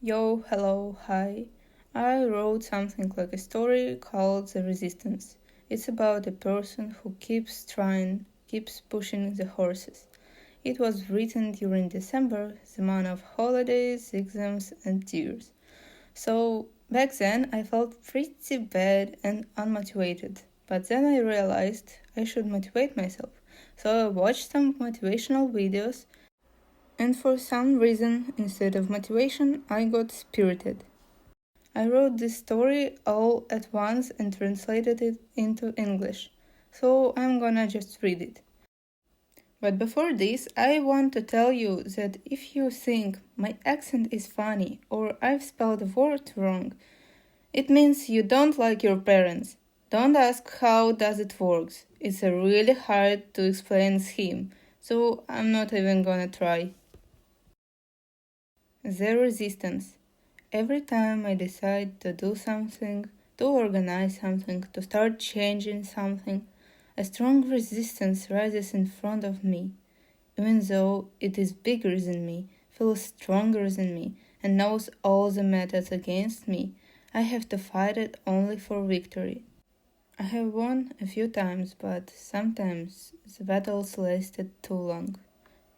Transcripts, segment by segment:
Yo, hello, hi. I wrote something like a story called The Resistance. It's about a person who keeps trying, keeps pushing the horses. It was written during December, the month of holidays, exams, and tears. So back then I felt pretty bad and unmotivated. But then I realized I should motivate myself. So I watched some motivational videos and for some reason, instead of motivation, I got spirited. I wrote this story all at once and translated it into English, so I'm gonna just read it. But before this, I want to tell you that if you think my accent is funny or I've spelled a word wrong, it means you don't like your parents. Don't ask how does it works. It's a really hard to explain scheme, so I'm not even gonna try. The resistance. Every time I decide to do something, to organize something, to start changing something, a strong resistance rises in front of me, even though it is bigger than me, feels stronger than me, and knows all the methods against me. I have to fight it only for victory. I have won a few times, but sometimes the battles lasted too long.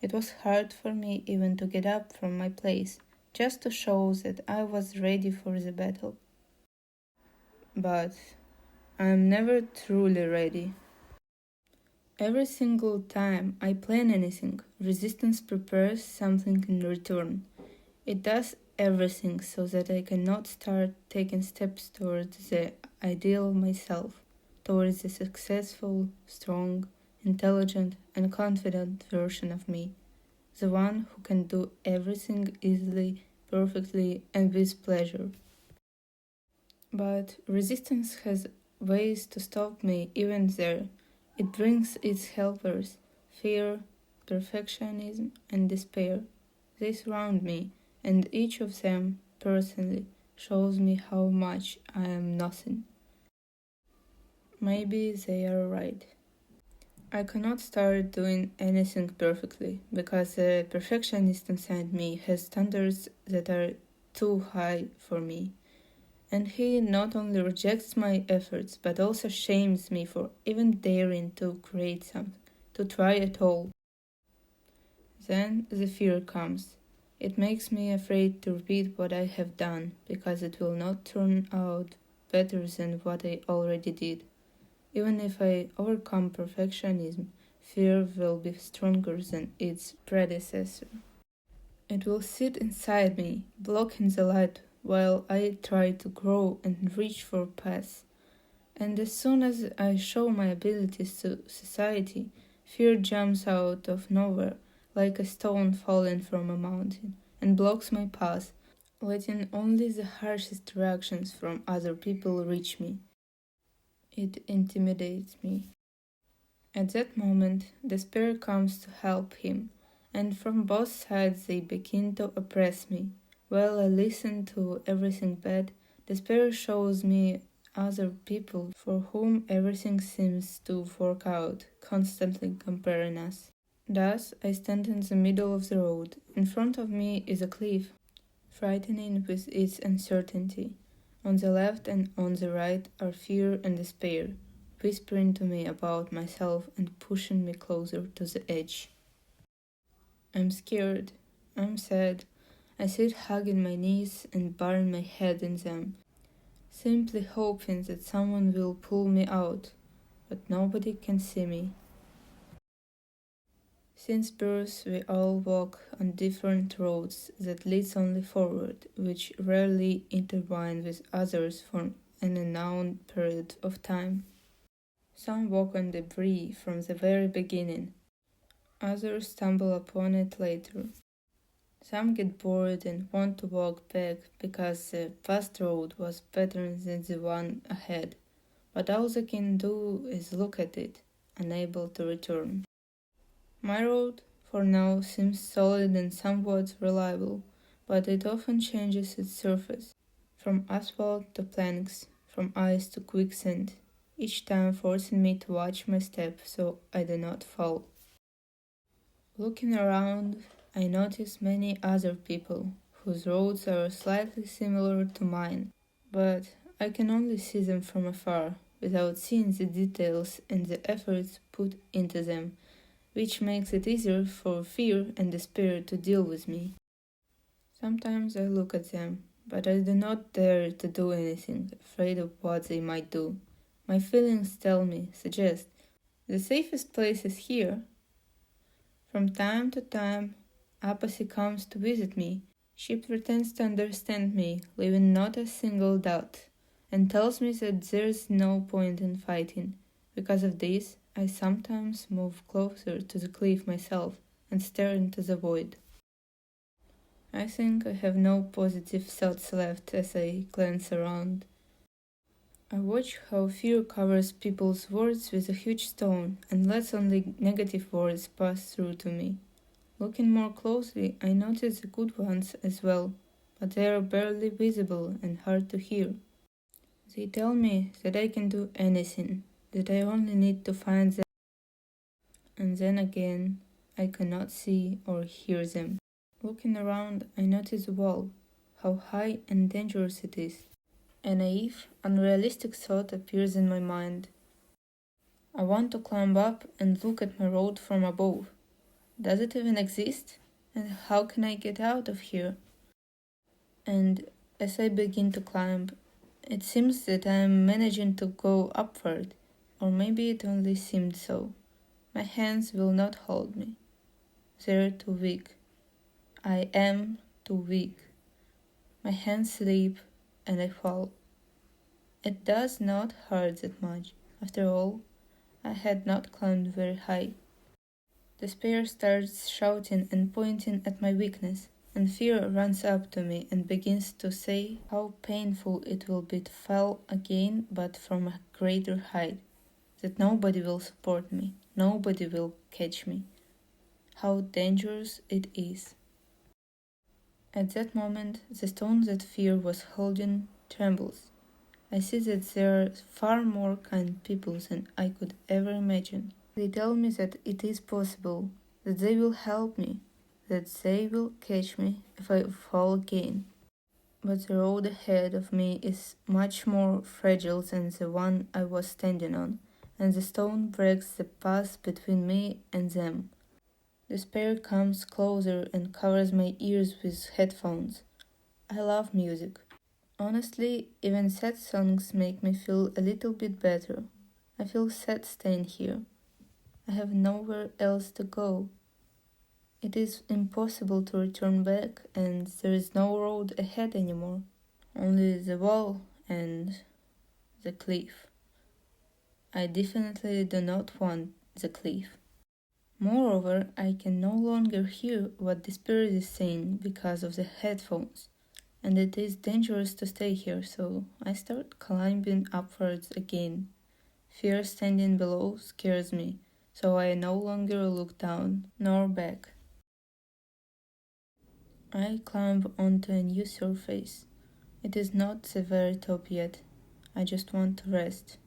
It was hard for me even to get up from my place, just to show that I was ready for the battle. But I am never truly ready. Every single time I plan anything, resistance prepares something in return. It does everything so that I cannot start taking steps towards the ideal myself, towards the successful, strong, intelligent, and confident version of me. The one who can do everything easily, perfectly, and with pleasure. But resistance has ways to stop me even there. It brings its helpers fear, perfectionism, and despair. They surround me, and each of them, personally, shows me how much I am nothing. Maybe they are right. I cannot start doing anything perfectly because the perfectionist inside me has standards that are too high for me. And he not only rejects my efforts but also shames me for even daring to create something, to try at all. Then the fear comes. It makes me afraid to repeat what I have done because it will not turn out better than what I already did. Even if I overcome perfectionism, fear will be stronger than its predecessor. It will sit inside me, blocking the light while I try to grow and reach for paths. And as soon as I show my abilities to society, fear jumps out of nowhere like a stone falling from a mountain and blocks my path, letting only the harshest reactions from other people reach me. It intimidates me. At that moment, despair comes to help him, and from both sides they begin to oppress me. While I listen to everything bad, despair shows me other people for whom everything seems to work out, constantly comparing us. Thus, I stand in the middle of the road. In front of me is a cliff, frightening with its uncertainty. On the left and on the right are fear and despair, whispering to me about myself and pushing me closer to the edge. I'm scared. I'm sad. I sit hugging my knees and burying my head in them, simply hoping that someone will pull me out, but nobody can see me. Since birth, we all walk on different roads that leads only forward, which rarely intertwine with others for an unknown period of time. Some walk on debris from the very beginning, others stumble upon it later. Some get bored and want to walk back because the past road was better than the one ahead, but all they can do is look at it, unable to return. My road, for now, seems solid and somewhat reliable, but it often changes its surface, from asphalt to planks, from ice to quicksand, each time forcing me to watch my step so I do not fall. Looking around, I notice many other people whose roads are slightly similar to mine, but I can only see them from afar, without seeing the details and the efforts put into them, which makes it easier for fear and despair to deal with me. Sometimes I look at them, but I do not dare to do anything, afraid of what they might do. My feelings suggest, the safest place is here. From time to time, Apathy comes to visit me. She pretends to understand me, leaving not a single doubt, and tells me that there's no point in fighting. Because of this, I sometimes move closer to the cliff myself and stare into the void. I think I have no positive thoughts left as I glance around. I watch how fear covers people's words with a huge stone and lets only negative words pass through to me. Looking more closely, I notice the good ones as well, but they are barely visible and hard to hear. They tell me that I can do anything, that I only need to find them, and then again, I cannot see or hear them. Looking around, I notice the wall, how high and dangerous it is. A naive, unrealistic thought appears in my mind. I want to climb up and look at my road from above. Does it even exist? And how can I get out of here? And as I begin to climb, it seems that I am managing to go upward, or maybe it only seemed so. My hands will not hold me. They're too weak. I am too weak. My hands slip and I fall. It does not hurt that much. After all, I had not climbed very high. Despair starts shouting and pointing at my weakness, and fear runs up to me and begins to say how painful it will be to fall again, but from a greater height, that nobody will support me, nobody will catch me. How dangerous it is. At that moment, the stone that fear was holding trembles. I see that there are far more kind people than I could ever imagine. They tell me that it is possible, that they will help me, that they will catch me if I fall again. But the road ahead of me is much more fragile than the one I was standing on, and the stone breaks the path between me and them. Despair comes closer and covers my ears with headphones. I love music. Honestly, even sad songs make me feel a little bit better. I feel sad staying here. I have nowhere else to go. It is impossible to return back, and there is no road ahead anymore. Only the wall and the cliff. I definitely do not want the cliff. Moreover, I can no longer hear what the spirit is saying because of the headphones, and it is dangerous to stay here, so I start climbing upwards again. Fear standing below scares me, so I no longer look down nor back. I climb onto a new surface. It is not the very top yet. I just want to rest.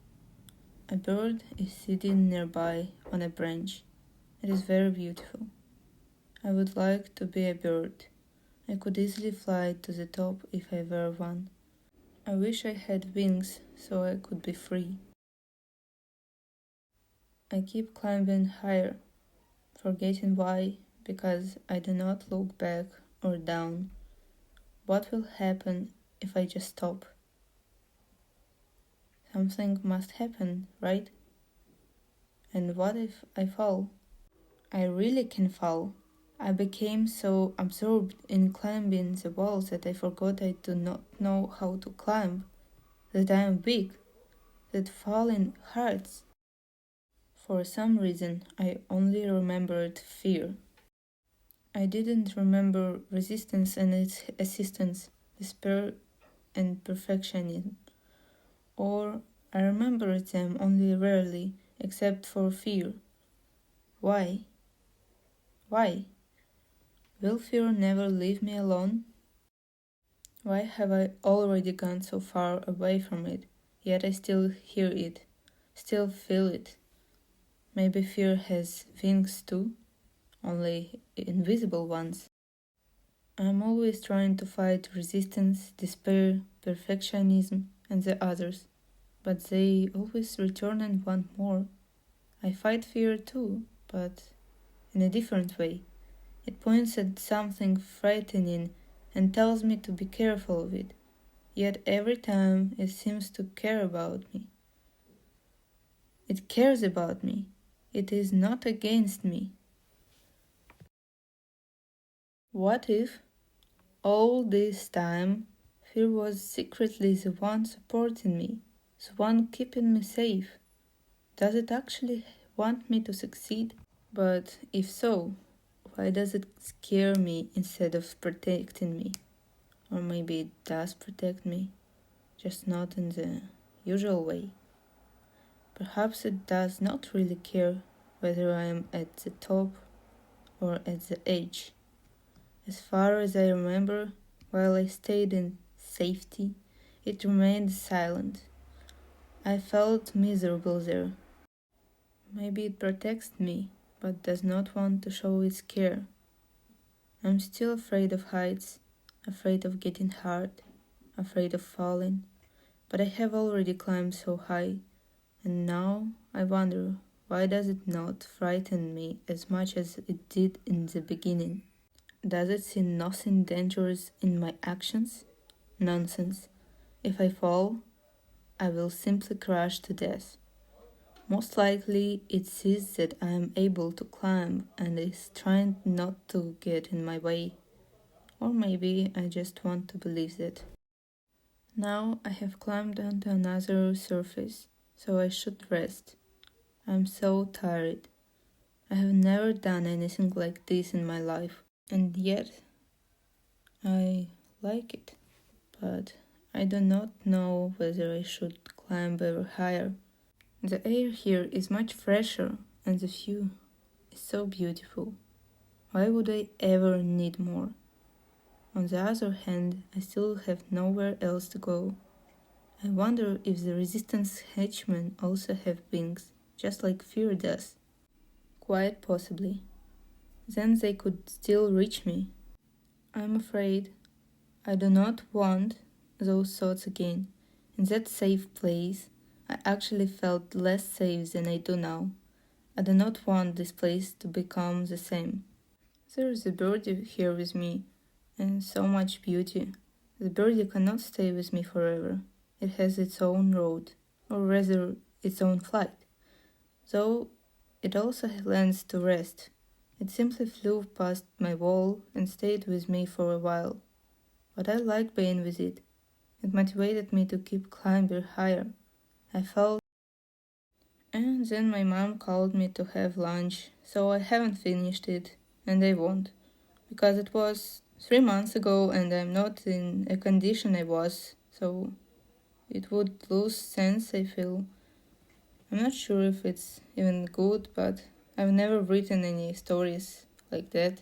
A bird is sitting nearby on a branch. It is very beautiful. I would like to be a bird. I could easily fly to the top if I were one. I wish I had wings so I could be free. I keep climbing higher, forgetting why, because I do not look back or down. What will happen if I just stop? Something must happen, right? And what if I fall? I really can fall. I became so absorbed in climbing the walls that I forgot I do not know how to climb, that I am weak, that falling hurts. For some reason, I only remembered fear. I didn't remember resistance and its assistance, despair and perfectionism. Or I remembered them only rarely, except for fear. Why? Why? Will fear never leave me alone? Why have I already gone so far away from it, yet I still hear it, still feel it? Maybe fear has wings too, only invisible ones. I'm always trying to fight resistance, despair, perfectionism, and the others, but they always return and want more. I fight fear too, but in a different way. It points at something frightening and tells me to be careful of it. Yet every time it seems to care about me. It cares about me. It is not against me. What if all this time fear was secretly the one supporting me, the one keeping me safe? Does it actually want me to succeed? But if so, why does it scare me instead of protecting me? Or maybe it does protect me, just not in the usual way. Perhaps it does not really care whether I am at the top or at the edge. As far as I remember, while I stayed in safety, it remained silent. I felt miserable there. Maybe it protects me, but does not want to show its care. I'm still afraid of heights, afraid of getting hurt, afraid of falling, but I have already climbed so high, and now I wonder, why does it not frighten me as much as it did in the beginning? Does it see nothing dangerous in my actions? Nonsense. If I fall, I will simply crash to death. Most likely, it sees that I am able to climb and is trying not to get in my way. Or maybe I just want to believe that. Now I have climbed onto another surface, so I should rest. I'm so tired. I have never done anything like this in my life, and yet I like it. But I do not know whether I should climb ever higher. The air here is much fresher, and the view is so beautiful. Why would I ever need more? On the other hand, I still have nowhere else to go. I wonder if the resistance henchmen also have wings, just like fear does. Quite possibly. Then they could still reach me. I'm afraid I do not want those thoughts again. In that safe place, I actually felt less safe than I do now. I do not want this place to become the same. There is a birdie here with me, and so much beauty. The birdie cannot stay with me forever. It has its own road, or rather, its own flight. Though it also lands to rest. It simply flew past my wall and stayed with me for a while. But I liked being with it. It motivated me to keep climbing higher. I felt. And then my mom called me to have lunch, so I haven't finished it, and I won't. Because it was 3 months ago and I'm not in a condition I was, so it would lose sense, I feel. I'm not sure if it's even good, but I've never written any stories like that.